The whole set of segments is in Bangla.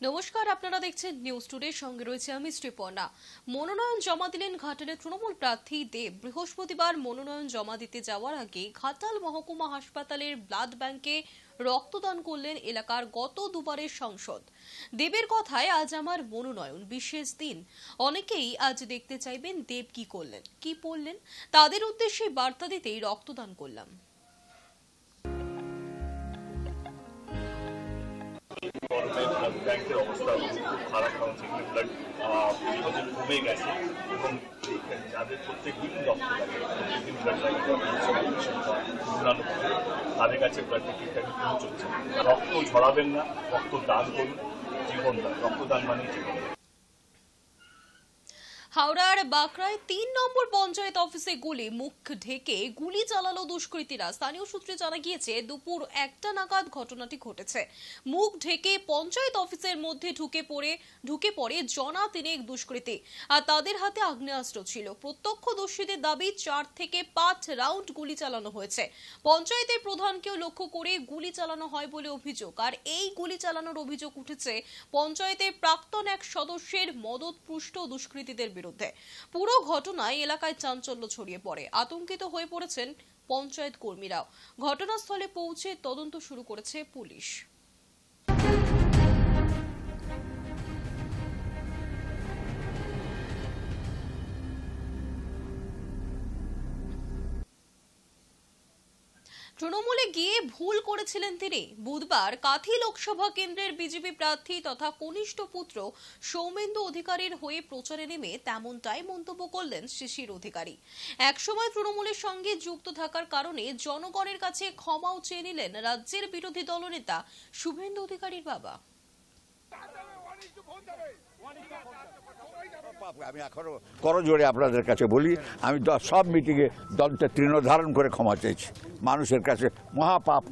নমস্কার, আপনারা দেখছেন নিউজ টুডে, সঙ্গে রয়েছে আমি শ্রীপর্ণা। মনোনয়ন জমা দিলেন ঘাটালের তৃণমূল প্রার্থী দেব। বৃহস্পতিবার মনোনয়ন জমা দিতে যাওয়ার আগে ঘাটাল মহকুমা হাসপাতালের ব্লাড ব্যাংকে রক্তদান করলেন এলাকার গত দুবারের সাংসদ। দেবের কথায়, আজ আমার মনোনয়ন, বিশেষ দিন। অনেকেই আজ দেখতে চাইবেন দেব কি করলেন, কি পড়লেন। তাদের উদ্দেশ্যে বার্তা দিতেই রক্তদান করলাম। ব্যাংকের অবস্থা খুব খারাপ হচ্ছে, ব্লাড কমে গেছে এবং যাদের প্রত্যেক দিন রক্ত লাগে, প্রত্যেকদিন ব্লাড লাগে, তাদের কাছে ব্লাডটা ঠিকঠাক চলছে। রক্ত ঝরাবেন না, রক্ত দান করুন, জীবন দান। রক্তদান মানে জীবন। হাওড়ার বাঁকড়ায় ৩ নম্বর পঞ্চায়েত অফিসে মুখ ঢেকে গুলি চালালো দুষ্কৃতীরা। স্থানীয় সূত্রে জানা গিয়েছে, দুপুর 1টা নাগাদ ঘটনাটি ঘটেছে। মুখ ঢেকে পঞ্চায়েত অফিসের মধ্যে ঢুকে পড়ে জনা তিনেক দুষ্কৃতী, আর তাদের হাতে আগ্নেয়াস্ত্র ছিল। প্রত্যক্ষদর্শীদের দাবি 4 থেকে 5 রাউন্ড গুলি চালানো হয়েছে। পঞ্চায়েতের প্রধানকেও লক্ষ্য করে গুলি চালানো হয় বলে অভিযোগ। আর এই গুলি চালানোর অভিযোগ উঠেছে পঞ্চায়েতের প্রাক্তন এক সদস্যের মদতপুষ্ট দুষ্কৃতীদের বিরুদ্ধে। পুরো ঘটনায় এলাকায় চাঞ্চল্য ছড়িয়ে পড়ে। আতঙ্কিত হয়ে পড়েছেন পঞ্চায়েত কর্মীরাও। ঘটনাস্থলে পৌঁছে তদন্ত শুরু করেছে পুলিশ। তৃণমূলে গিয়ে ভুল করেছিলেন তিনি। বুধবার কাঁথি লোকসভা কেন্দ্রের বিজেপি প্রার্থী তথা কনিষ্ঠ পুত্র সৌমেন্দু অধিকারীর হয়ে প্রচারে নেমে তেমনটাই মন্তব্য করলেন শিশির অধিকারী। একসময় তৃণমূলের সঙ্গে যুক্ত থাকার কারণে জনগণের কাছে ক্ষমাও চেয়ে নিলেন রাজ্যের বিরোধী দলনেতা শুভেন্দু অধিকারীর বাবা। আমি এখনো করজোড়ে আপনাদের কাছে বলি, আমি সব মিটিংয়ে দলটা তৃণধারণ করে ক্ষমা চাইছি। মানুষের কাছে মহাপাপ।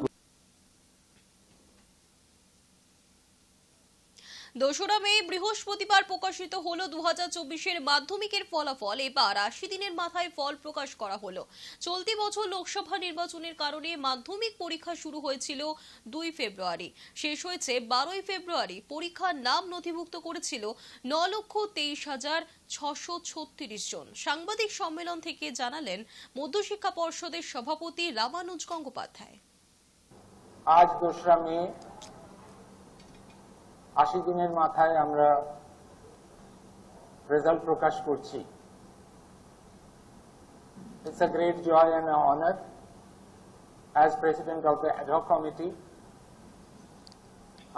2রা মে বৃহস্পতিবার প্রকাশিত হলো 2024-এর মাধ্যমিকের ফলাফল। এবার 80 দিনের মাথায় ফল প্রকাশ করা হলো। চলতি বছর লোকসভা নির্বাচনের কারণে মাধ্যমিক পরীক্ষা শুরু হয়েছিল 2 ফেব্রুয়ারি, শেষ হয়েছে 12 ফেব্রুয়ারি। পরীক্ষার নাম নথিভুক্ত করেছিল 9,23,636 জন। সাংবাদিক সম্মেলন থেকে জানালেন মধ্যশিক্ষা পর্ষদের সভাপতি রামানুজ গঙ্গোপাধ্যায়। আজ 2রা মে, 80 দিনের মাথায় আমরা রেজাল্ট প্রকাশ করছি। It's a great joy and an honor as president of the ad hoc committee.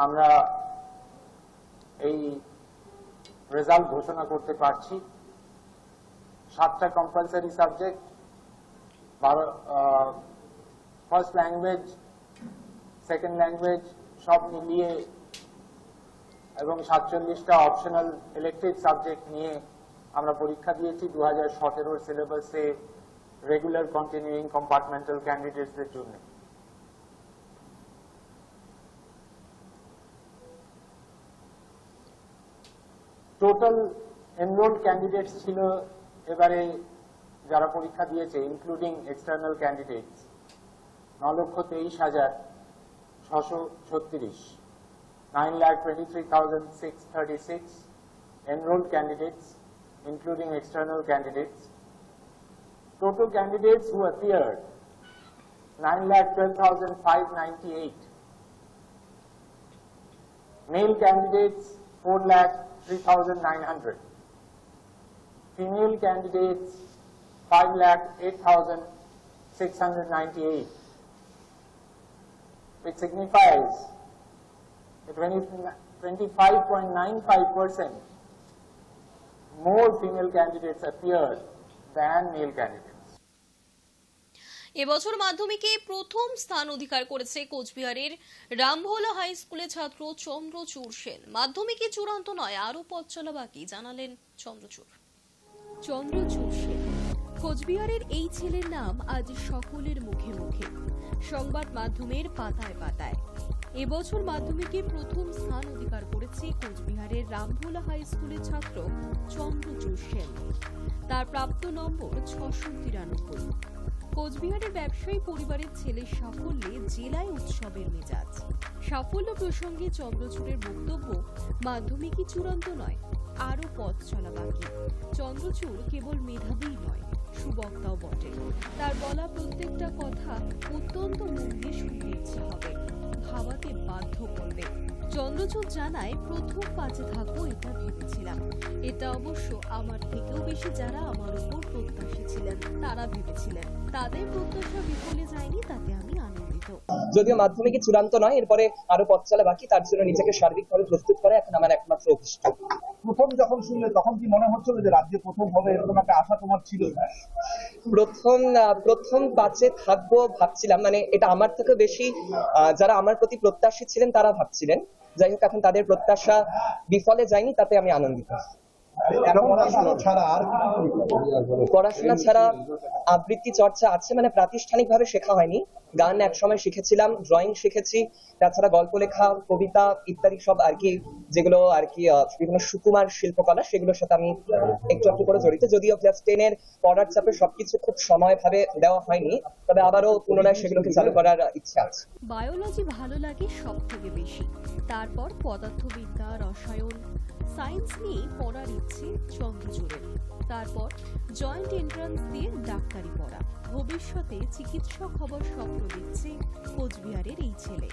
আমরা এই রেজাল্ট ঘোষণা করতে পারছি। 7টা compulsory subject, first language, second language সব মিলিয়ে এবং 47টা অপশনাল ইলেক্টিভ সাবজেক্ট নিয়ে আমরা পরীক্ষা দিয়েছি 2017 সিলেবাসে রেগুলার কন্টিনিউইং কম্পার্টমেন্টাল ক্যান্ডিডেটসদের জন্য। টোটাল এনরোলড ক্যান্ডিডেটস ছিল এবারে যারা পরীক্ষা দিয়েছে, including external candidates, 9,23,636, 9,23,636 enrolled candidates, including external candidates. Total candidates who appeared, 9,12,598. Male candidates, 4,03,900. Female candidates, 5,08,698. Which signifies 25.95% more female candidates appeared than male candidates. এবছর মাধ্যমিকে প্রথম স্থান অধিকার করেছে কোচবিহারের রামভোলা হাই স্কুলের ছাত্র চন্দ্রচূড় সেন। মাধ্যমিকে চূড়ান্ত নয়, আরো পথ চলা বাকি, জানালেন চন্দ্রচূড় সেন। কোচবিহারের এই ছেলের নাম আজ সকলের মুখে মুখে, সংবাদ মাধ্যমের পাতায় পাতায়। এবছর মাধ্যমিকে প্রথম স্থান অধিকার করেছে কোচবিহারের রামভোলা হাই স্কুলের ছাত্র চন্দ্রচূড় সেন। তার প্রাপ্ত নম্বর 693। কোচবিহারে ব্যবসায়ী পরিবারের ছেলের সাফল্যে জেলায় উৎসবের মেজাজ। সাফল্য প্রসঙ্গে চন্দ্রচূড়ের বক্তব্য, মাধ্যমিকই চূড়ান্ত নয়, আরো পথ চলা বাকি। চন্দ্রচূড় কেবল মেধাবীই নয়, সুবক্তাও বটে। তার বলা প্রত্যেকটা কথা অত্যন্ত মন দিয়ে শুনতে ইচ্ছে হবে, ভাবাতে বাধ্য করবে। চন্দ্রচূড় জানায়, প্রথম পাঁচে থাকবো এটা ভেবেছিলাম। এটা অবশ্য আমার থেকেও বেশি যারা আমার উপর প্রত্যাশী ছিলেন তারা ভেবেছিলেন। তাদের প্রত্যাশা বিফলে যায়নি, তাতে আমি আনন্দিত। যদিও মাধ্যমিকই চূড়ান্ত নয়, এরপরে আরো পথ চলা বাকি, তার জন্য নিজেকে সার্বিকভাবে প্রস্তুত করা এখন আমার একমাত্র অভিষ্ট। প্রথম যখন শুনলে তখন কি মনে হচ্ছিল যে রাজ্যে প্রথম হবে, এরকম একটা আশা তোমার ছিল? প্রথম পাঁচে থাকবো ভাবছিলাম, মানে এটা আমার থেকে বেশি যারা আমার প্রতি প্রত্যাশী ছিলেন তারা ভাবছিলেন। যাই হোক, এখন তাদের প্রত্যাশা বিফলে যায়নি, তাতে আমি আনন্দিত। পড়াশোনা ছাড়া আবৃত্তি চর্চা আছে, মানে প্রাতিষ্ঠানিকভাবে শেখা হয়নি। গান একসময় শিখেছিলাম, ড্রয়িং শিখেছি, তাছাড়া গল্প লেখা, কবিতা ইত্যাদি সব আর কি, যেগুলো আর কি বিভিন্ন সুকুমার শিল্পকলা, সেগুলোর সাথে আমি একটু একটু করে জড়িত। যদিও ক্লাস 10 পড়ার চাপে সবকিছু খুব সময়ভাবে দেওয়া হয়নি, তবে আবারও পুনরায় সেগুলোকে চালু করার ইচ্ছা আছে। বায়োলজি ভালো লাগে সব থেকে বেশি, তারপর পদার্থবিদ্যা, রসায়ন, সায়েন্স নিয়ে পড়ার ইচ্ছে চন্দ্রচূড়ের। তারপর জয়েন্ট এন্ট্রান্স দিয়ে ডাক্তারি পড়া, ভবিষ্যতে চিকিৎসক হবার স্বপ্ন দেখছে কোচবিহারের এই ছেলে।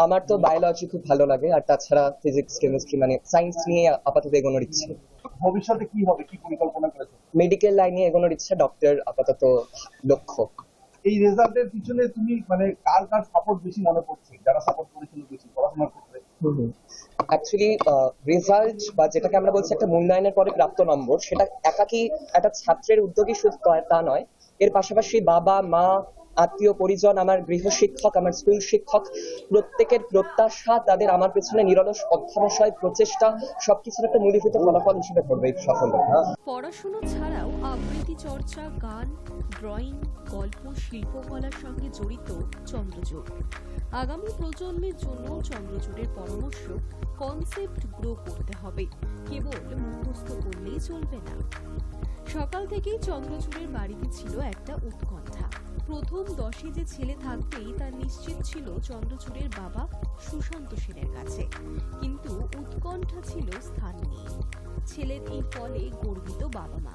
আমার তো বায়োলজি খুব ভালো লাগে, আর তাছাড়া ফিজিক্স, কেমিস্ট্রি, মানে সায়েন্স নিয়ে আপাতত এগোনোর ইচ্ছে। ভবিষ্যতে কি হবে, কি পরিকল্পনা করেছো? মেডিকেল লাইনে এগোনোর ইচ্ছে, ডক্টর আপাতত লক্ষ্য। এই রেজাল্টের পিছনে তুমি মানে কার সাপোর্ট বেশি মনে পড়ছে, যারা সাপোর্ট করেছিল বেশি পড়াশোনার ক্ষেত্রে? অ্যাকচুয়ালি রেজাল্ট বা যেটাকে আমরা বলছি একটা মূল্যায়নের পরে প্রাপ্ত নম্বর, সেটা একাকি একটা ছাত্রের উদ্যোগী শুধু তা নয়, এর পাশাপাশি বাবা মা, আত্মীয় পরিজন, আমার গৃহ শিক্ষক, আমার স্কুল শিক্ষক, প্রত্যেকের প্রত্যাশা, তাদের আমার পেছনে নিরলস অধ্যবসায়, প্রচেষ্টা, সবকিছুর একটা মূলীভূত ফলাফল হিসেবে পড়বে এই সাফল্য। পড়াশোনা ছাড়াও আবৃত্তি চর্চা, গান, ড্রয়িং, গল্প, শিল্পকলার সঙ্গে জড়িত চন্দ্রচূড়। আগামী প্রজন্মের জন্য চন্দ্রচূড়ের পরামর্শ, কনসেপ্ট গ্রো করতে হবে, কেবল মুখস্থ করলেই চলবে না। সকাল থেকেই চন্দ্রচূড়ের বাড়িতে ছিল একটা উৎকণ্ঠা। প্রথম 10 যে ছেলে থাকবেই তার নিশ্চিত ছিল চন্দ্রচূড়ের বাবা সুশান্ত সেনের কাছে, কিন্তু উৎকণ্ঠা ছিল স্থান নিয়ে। ছেলের এই ফলে গর্বিত বাবা মা।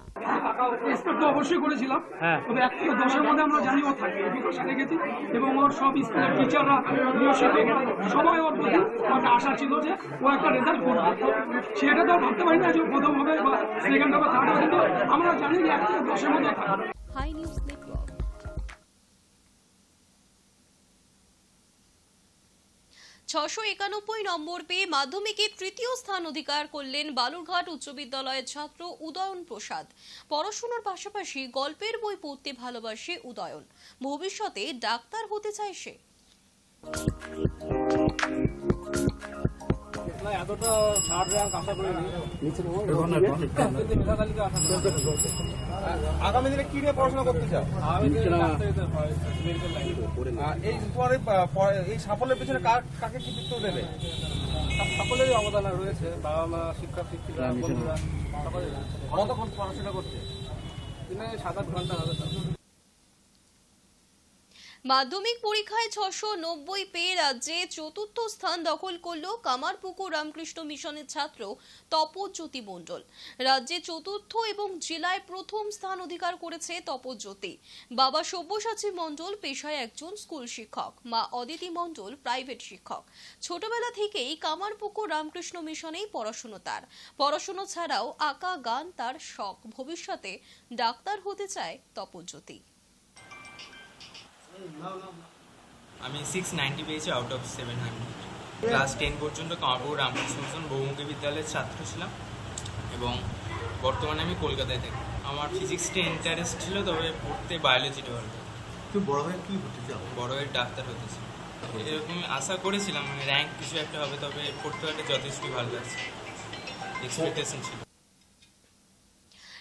এক্সপেক্ট তো অবশ্যই করেছিলাম, তবে 1 থেকে 10-এর মধ্যে আমরা জানি ও থাকে, শিখে গেছি, এবং ওর সব স্কুলের টিচাররা সবাই ওর প্রতি একটা আশা ছিল যে ও একটা রেজাল্ট করবে। সেটা তো ভাবতে পারি না যে প্রথম হবে বা সেকেন্ড হবে, থার্ড হবে, কিন্তু আমরা জানি যে 1 থেকে 10-এর মধ্যে থাকবে। High News network. 691 নম্বর পেয়ে মাধ্যমিকে তৃতীয় স্থান অধিকার করলেন বালুরঘাট উচ্চ বিদ্যালয়ের ছাত্র উদয়ন প্রসাদ। পড়াশোনার পাশাপাশি গল্পের বই পড়তে ভালোবাসে উদয়ন, ভবিষ্যতে ডাক্তার হতে চায় সে। এতটা থার্ড র্যাঙ্ক আশা করিনি। আগামী দিনে কি নিয়ে পড়াশোনা করতে চাও? এই তোমার এই সাফল্যের পিছনে কাকে কৃতিত্ব দেবে? সকলেরই অবদান রয়েছে, বাবা মা, শিক্ষক শিক্ষিকা, বন্ধুরা, সকলে। কতক্ষণ পড়াশোনা করছে? দিনে 7-8 ঘন্টা হবে। মাধ্যমিক পরীক্ষায় 690 পেয়ে রাজ্যে চতুর্থ স্থান দখল করল কামারপুকুর রামকৃষ্ণ মিশনের ছাত্র তপজ্যোতি মণ্ডল। রাজ্যে চতুর্থ এবং জেলায় প্রথম স্থান অধিকার করেছে তপজ্যোতি। বাবা সব্যসাচী মণ্ডল পেশায় একজন স্কুল শিক্ষক, মা অদিতি মণ্ডল প্রাইভেট শিক্ষক। ছোটবেলা থেকেই কামারপুকুর রামকৃষ্ণ মিশনেই পড়াশোনা তার। পড়াশোনা ছাড়াও আঁকা, গান তার শখ। ভবিষ্যতে ডাক্তার হতে চায় তপজ্যোতি। আমি 690 পেয়েছি আউট অফ 700। ক্লাস 10 পর্যন্ত কামারপুকুর রামকৃষ্ণ মিশন বহুমুখী বিদ্যালয়ের ছাত্র ছিলাম এবং বর্তমানে আমি কলকাতায় থাকি। আমার ফিজিক্সটা ইন্টারেস্ট ছিল, তবে পড়তে বায়োলজিটা ভালো। তুমি বড় হয়ে কি হতে চাও? বড় হয়ে ডাক্তার হতে চাই, এরকম আশা করেছিলাম, মানে র্যাঙ্ক কিছু একটা হবে, তবে পড়তে পারলে যথেষ্টই ভালো লাগছে, এক্সপেকটেশন ছিল।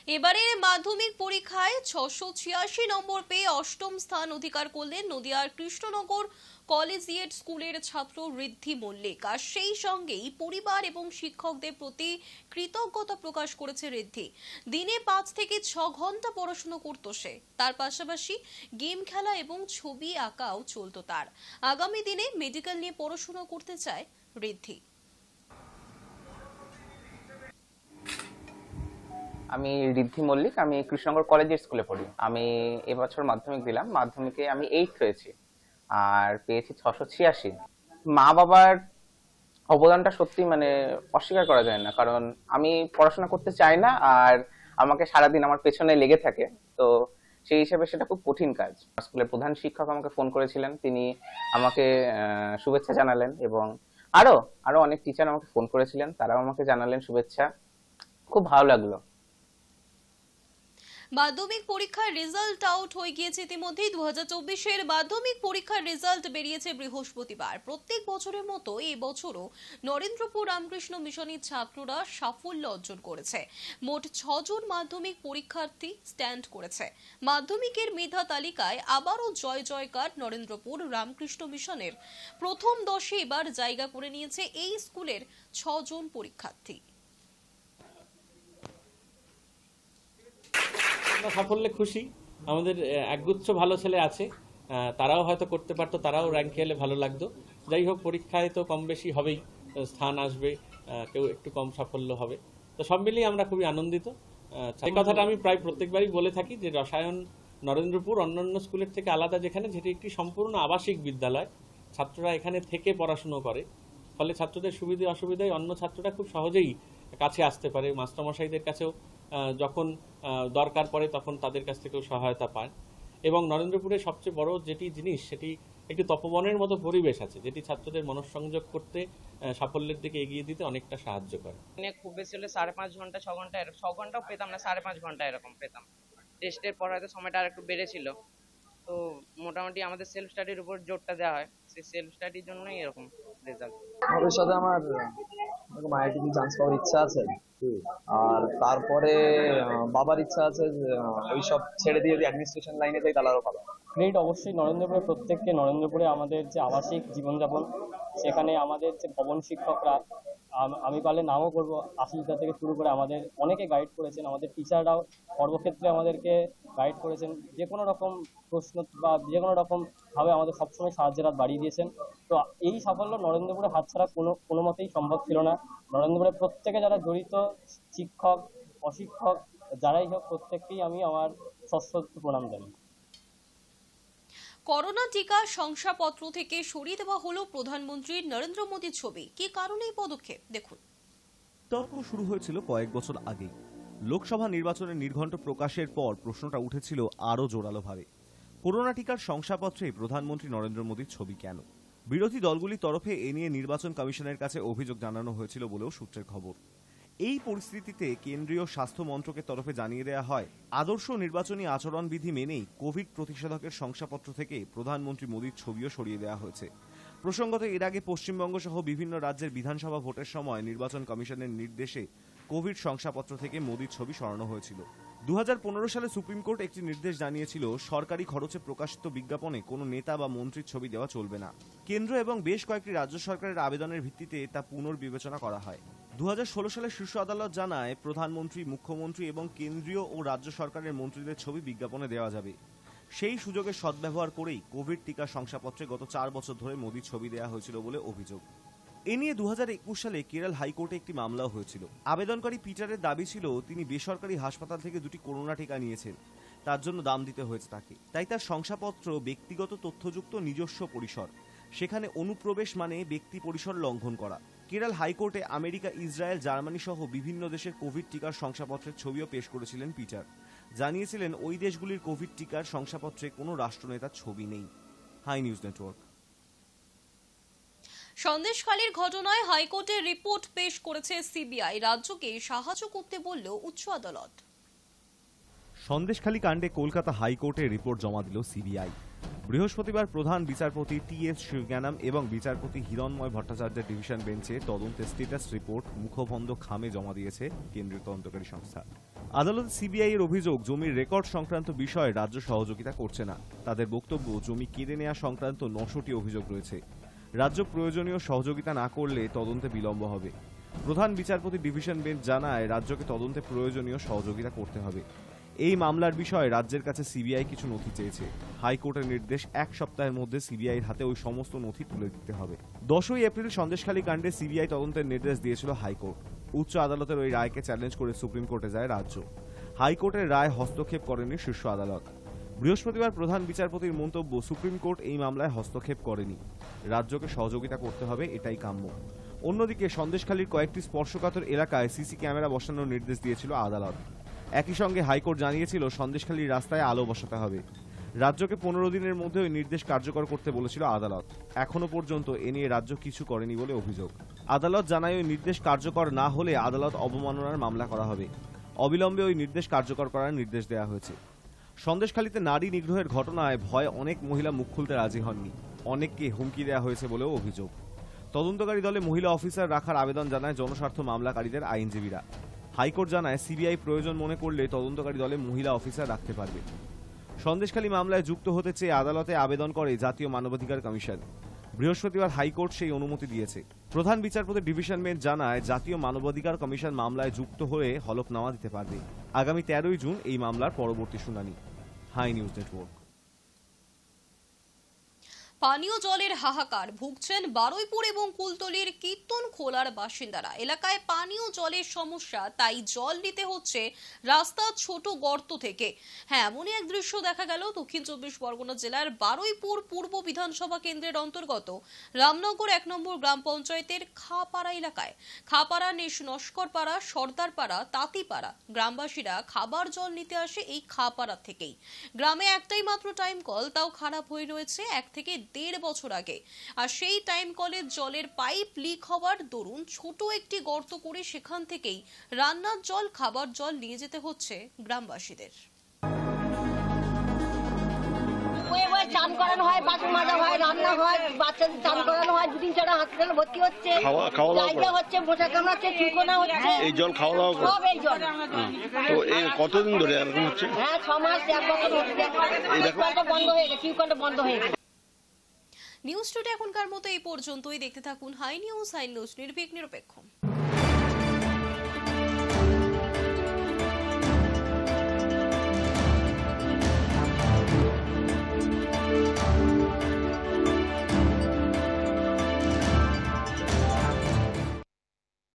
এবারের মাধ্যমিক পরীক্ষায় 686 নম্বর পেয়ে অষ্টম স্থান অধিকার করলেন নদিয়ার কৃষ্ণনগর কলেজিয়েট স্কুলের ছাত্র ঋদ্ধি মল্লিক। আর সেই সঙ্গেই পরিবার এবং শিক্ষকদের প্রতি কৃতজ্ঞতা প্রকাশ করেছে ঋদ্ধি। দিনে 5 থেকে 6 ঘন্টা পড়াশোনা করত সে। তার পাশাপাশি গেম খেলা এবং ছবি আঁকাও চলত তার। আগামী দিনে মেডিকেল নিয়ে পড়াশোনা করতে চায় ঋদ্ধি। আমি ঋদ্ধি মল্লিক, আমি কৃষ্ণনগর কলেজের স্কুলে পড়ি। আমি এবছর মাধ্যমিক দিলাম, মাধ্যমিকে আমি 8th হয়েছি আর পেয়েছি 686। মা বাবার অবদানটা সত্যি মানে অস্বীকার করা যায় না, কারণ আমি পড়াশোনা করতে চাই না আর আমাকে সারাদিন আমার পেছনে লেগে থাকে, তো সেই হিসেবে সেটা খুব কঠিন কাজ। স্কুলের প্রধান শিক্ষক আমাকে ফোন করেছিলেন, তিনি আমাকে শুভেচ্ছা জানালেন এবং আরো অনেক টিচার আমাকে ফোন করেছিলেন, তারাও আমাকে জানালেন শুভেচ্ছা। খুব ভালো লাগলো। মাধ্যমিক পরীক্ষার রেজাল্ট আউট হয়ে গিয়েছে ইতিমধ্যেই। 2024-এর মাধ্যমিক পরীক্ষার রেজাল্ট বেরিয়েছে বৃহস্পতিবার। প্রত্যেক বছরের মতো এই বছরও নরেন্দ্রপুর রামকৃষ্ণ মিশনের ছাত্ররা সাফল্য অর্জন করেছে। মোট 6 জন মাধ্যমিক পরীক্ষার্থী স্ট্যান্ড করেছে। মাধ্যমিকের মেধা তালিকায় আবারও জয় জয়কার নরেন্দ্রপুর রামকৃষ্ণ মিশনের। প্রথম 10-এ এবার জায়গা করে নিয়েছে এই স্কুলের 6 জন পরীক্ষার্থী। সাফল্যে খুশি। আমাদের একগুচ্ছ ভালো ছেলে আছে, তারাও হয়তো করতে পারতো, তারাও র্যাঙ্ক এলে ভালো লাগতো। যাই হোক, পরীক্ষায় তো কম বেশি হবেই, স্থান আসবে, কেউ একটু কম সাফল্য হবে, তো সব মিলিয়ে আমরা খুবই আনন্দিত। এই কথাটা আমি প্রায় প্রত্যেকবারই বলে থাকি যে রসায়ন নরেন্দ্রপুর অন্যান্য স্কুলের থেকে আলাদা, যেটি একটি সম্পূর্ণ আবাসিক বিদ্যালয়। ছাত্ররা এখানে থেকে পড়াশুনো করে, ফলে ছাত্রদের সুবিধে অসুবিধায় অন্য ছাত্ররা খুব সহজেই কাছে আসতে পারে। মাস্টারমশাইদের কাছেও যখন দরকার পড়ে তখন তাদের কাছ থেকেও সহায়তা পায়। এবং নরেন্দ্রপুরের সবচেয়ে বড় যেটি জিনিস, সেটি একটি তপবনের মতো পরিবেশ আছে, যেটি ছাত্রদের মনঃসংযোগ করতে, সাফল্যের দিকে এগিয়ে দিতে অনেকটা সাহায্য করে। খুব বেশি হলে 5.5 ঘন্টা 6 ঘন্টা, 6 ঘন্টাও পেতাম না, 5.5 ঘন্টা এরকম পেতাম। টেস্টের পর হয়তো সময়টা আর একটু বেড়েছিল, তো মোটামুটি আমাদের সেলফ স্টাডির উপর জোরটা দেওয়া হয়, সেই সেলফ স্টাডির জন্যই এরকম রেজাল্ট। ভবিষ্যতে আমার আইআইটি চান্স পাওয়ার ইচ্ছা আছে, আর তারপরে বাবার ইচ্ছা আছে যে ওইসব ছেড়ে দিয়ে যদি অ্যাডমিনিস্ট্রেশন লাইনে যাই তাহলে আরো ভালো। গ্রেড অবশ্যই নরেন্দ্রপুরে, প্রত্যেককে নরেন্দ্রপুরে আমাদের যে আবাসিক জীবনযাপন, সেখানে আমাদের যে ভবন শিক্ষকরা, আমি পারলে নামও করবো, আশিকা থেকে শুরু করে আমাদের অনেকে গাইড করেছেন। আমাদের টিচাররাও সর্বক্ষেত্রে আমাদেরকে গাইড করেছেন, যে কোনো রকম প্রশ্ন বা যে কোনো রকম ভাবে আমাদের সবসময় সাহায্যের হাত বাড়িয়ে দিয়েছেন। তো এই সাফল্য নরেন্দ্রপুরে হাতছাড়া কোনো মতেই সম্ভব ছিল না। নরেন্দ্রপুরে প্রত্যেকে যারা জড়িত, শিক্ষক অশিক্ষক যারাই হোক, প্রত্যেককেই আমি আমার সশ্রদ্ধ প্রণাম জানাই। করোনা টিকা শংসাপত্র থেকে সরিয়ে দেওয়া হলো প্রধানমন্ত্রী নরেন্দ্র মোদীর ছবি। কি কারণে এই পদক্ষেপ, দেখুন। তর্ক শুরু হয়েছিল কয়েক বছর আগেই। লোকসভা নির্বাচনের নির্ঘণ্ট প্রকাশের পর প্রশ্নটা উঠেছিল আরও জোরালোভাবে, করোনা টিকার শংসাপত্রে প্রধানমন্ত্রী নরেন্দ্র মোদীর ছবি কেন? বিরোধী দলগুলির তরফে এ নিয়ে নির্বাচন কমিশনের কাছে অভিযোগ জানানো হয়েছিল বলেও সূত্রের খবর। এই পরিস্থিতিতে কেন্দ্রীয় স্বাস্থ্য মন্ত্রকের তরফে জানিয়ে দেওয়া হয়, আদর্শ নির্বাচনী আচরণবিধি মেনেই কোভিড প্রতিষেধকের শংসাপত্র থেকে প্রধানমন্ত্রী মোদীর ছবিও সরিয়ে দেওয়া হয়েছে। প্রসঙ্গত, এর আগে পশ্চিমবঙ্গ সহ বিভিন্ন রাজ্যের বিধানসভা ভোটের সময় নির্বাচন কমিশনের নির্দেশে কোভিড শংসাপত্র থেকে মোদীর ছবি সরানো হয়েছিল। 2015 সালে সুপ্রিম কোর্ট একটি নির্দেশ জানিয়েছিল, সরকারি খরচে প্রকাশিত বিজ্ঞাপনে কোনো নেতা বা মন্ত্রীর ছবি দেওয়া চলবে না। কেন্দ্র এবং বেশ কয়েকটি রাজ্য সরকারের আবেদনের ভিত্তিতে তা পুনর্বিবেচনা করা হয়। 2016 সালে শীর্ষ আদালত জানায়, প্রধানমন্ত্রী, মুখ্যমন্ত্রী এবং কেন্দ্রীয় ও রাজ্য সরকারের মন্ত্রীদের ছবি বিজ্ঞাপনে দেওয়া যাবে। সেই সুযোগের সদ্ব্যবহার করেই কোভিড টিকা শংসাপত্রে গত 4 বছর ধরে মোদীর ছবি দেওয়া হয়েছিল বলে অভিযোগ। এ নিয়ে 2021 সালে কেরল হাইকোর্টে একটি মামলাও হয়েছিল। আবেদনকারী পিটারের দাবি ছিল, তিনি বেসরকারি হাসপাতাল থেকে 2টি করোনা টিকা নিয়েছেন, তার জন্য দাম দিতে হয়েছে তাকে। তাই তার শংসাপত্র ব্যক্তিগত তথ্যযুক্ত নিজস্ব পরিসর, সেখানে অনুপ্রবেশ মানে ব্যক্তি পরিসর লঙ্ঘন করা। কেরল হাইকোর্টে আমেরিকা, ইসরায়েল, জার্মানি সহ বিভিন্ন দেশের কোভিড টিকার শংসাপত্রের ছবিও পেশ করেছিলেন পিটার। জানিয়েছিলেন, ওই দেশগুলির কোভিড টিকার শংসাপত্রে কোনো রাষ্ট্রনেতার ছবি নেই। High News Network. সন্দেশখালীর ঘটনায় হাইকোর্টের রিপোর্ট পেশ করেছে সিবিআই। রাজ্যকে সাহায্য করতে বলল উচ্চ আদালত। সন্দেশখালী কাণ্ডে কলকাতা হাইকোর্টে রিপোর্ট জমা দিল সিবিআই। বৃহস্পতিবার প্রধান বিচারপতি টি.এস. শিবজ্ঞানম এবং বিচারপতি হিরণময় ভট্টাচার্যের ডিভিশন বেঞ্চে তদন্তের স্ট্যাটাস রিপোর্ট মুখবন্ধ খামে জমা দিয়েছে কেন্দ্রীয় তদন্তকারী সংস্থা। আদালত সিবিআই এর অভিযোগ জমির রেকর্ড সংক্রান্ত বিষয়ে রাজ্য সহযোগিতা করছে না। তাদের বক্তব্য জমি কেড়ে নেওয়া সংক্রান্ত 9টি অভিযোগ রয়েছে। রাজ্য প্রয়োজনীয় সহযোগিতা না করলে তদন্তে বিলম্ব হবে। প্রধান বিচারপতি ডিভিশন বেঞ্চ জানায় রাজ্যকে তদন্তে প্রয়োজনীয় সহযোগিতা করতে হবে। এই মামলার বিষয়ে রাজ্যের কাছে সিবিআই কিছু নথি চেয়েছে। হাইকোর্টের নির্দেশ 1 সপ্তাহের মধ্যে সিবিআইয়ের হাতে ওই সমস্ত নথি তুলে দিতে হবে। 10ই এপ্রিল সন্দেশখালী কাণ্ডে সিবিআই তদন্তের নির্দেশ দিয়েছিল হাইকোর্ট। উচ্চ আদালতের ওই রায়কে চ্যালেঞ্জ করে সুপ্রিম কোর্টে যায় রাজ্য। হাইকোর্টের রায় হস্তক্ষেপ করেনি শীর্ষ আদালত। বৃহস্পতিবার প্রধান বিচারপতির মন্তব্য, সুপ্রিম কোর্ট এই মামলায় হস্তক্ষেপ করেনি, রাজ্যকে সহযোগিতা করতে হবে, এটাই কাম্য। অন্যদিকে সন্দেশখালীর কয়েকটি স্পর্শকাতর এলাকায় সিসি ক্যামেরা বসানোর নির্দেশ দিয়েছিল আদালত। একই সঙ্গে হাইকোর্ট জানিয়েছিল সন্দেশখালীর রাস্তায় আলো বসাতে হবে। রাজ্যকে 15 দিনের মধ্যে ওই নির্দেশ কার্যকর করতে বলেছিল আদালত। এখনো পর্যন্ত এ নিয়ে রাজ্য কিছু করেনি বলে অভিযোগ। আদালত জানায় ওই নির্দেশ কার্যকর না হলে আদালত অবমাননার মামলা করা হবে। অবিলম্বে ওই নির্দেশ কার্যকর করার নির্দেশ দেওয়া হয়েছে। সন্দেশখালীতে নারী নিগ্রহের ঘটনায় ভয়ে অনেক মহিলা মুখ খুলতে রাজি হননি। অনেককে হুমকি দেওয়া হয়েছে বলেও অভিযোগ। তদন্তকারী দলে মহিলা অফিসার রাখার আবেদন জানায় জনস্বার্থ মামলাকারীদের আইনজীবীরা। হাইকোর্ট জানায় সিবিআই প্রয়োজন মনে করলে তদন্তকারী দলে মহিলা অফিসার রাখতে পারবে। সন্দেশখালী মামলায় যুক্ত হতে চেয়ে আদালতে আবেদন করে জাতীয় মানবাধিকার কমিশন। বৃহস্পতিবার হাইকোর্ট সেই অনুমতি দিয়েছে। প্রধান বিচারপতি ডিভিশন বেঞ্চ জানায় জাতীয় মানবাধিকার কমিশন মামলায় যুক্ত হয়ে হলফনামা দিতে পারবে। আগামী 13ই জুন এই মামলার পরবর্তী শুনানি। High News Network. পানীয় জলের হাহাকার ভুগছেন বারুইপুর এবং কুলতলির কীর্তন খোলার বাসিন্দারা। এলাকায় পানীয় জলের সমস্যা, তাই জল নিতে হচ্ছে রাস্তার ছোট গর্ত থেকে। হ্যাঁ, এমনই এক দৃশ্য দেখা গেল দক্ষিণ 24 পরগনা জেলার বারুইপুর পূর্ব বিধানসভা কেন্দ্রের অন্তর্গত রামনগর 1 নম্বর গ্রাম পঞ্চায়েতের খাপাড়া এলাকায়। খাপাড়া, নস্করপাড়া, সর্দারপাড়া, তাঁতিপাড়া গ্রামবাসীরা খাবার জল নিতে আসে এই খাপাড়া থেকেই। গ্রামে একটাই মাত্র টাইম কল, তাও খারাপ হয়ে রয়েছে 1 থেকে 1.5 বছর আগে। আর সেই টাইম কলের জলের পাইপ লিক হওয়ার দরুন ছোট একটি গর্ত করে সেখান থেকেই রান্নার জল, খাবার জল নিয়ে যেতে হচ্ছে গ্রামবাসীদের। চান করানো হয়, বাসন মাজা হয়, রান্না হয়, বাচ্চাদের চান করানো হয়, 2 দিন ছাড়া হাসপাতালে ভর্তি হচ্ছে, জায়গা হচ্ছে, মশা কামড়াচ্ছে, চুলকোনা হচ্ছে। এই জল খাওয়া দাওয়া করে সব এই জল। তো এই কতদিন ধরে এরকম হচ্ছে? হ্যাঁ, 6 মাস 1 বছর হচ্ছে। টিউবওয়েলটা বন্ধ হয়ে গেছে, টিউবওয়েলটা বন্ধ হয়ে গেছে। নিউজ টুডে এখনকার মতো এই পর্যন্তই। দেখতে থাকুন হাই নিউজ নির্ভীক নিরপেক্ষ।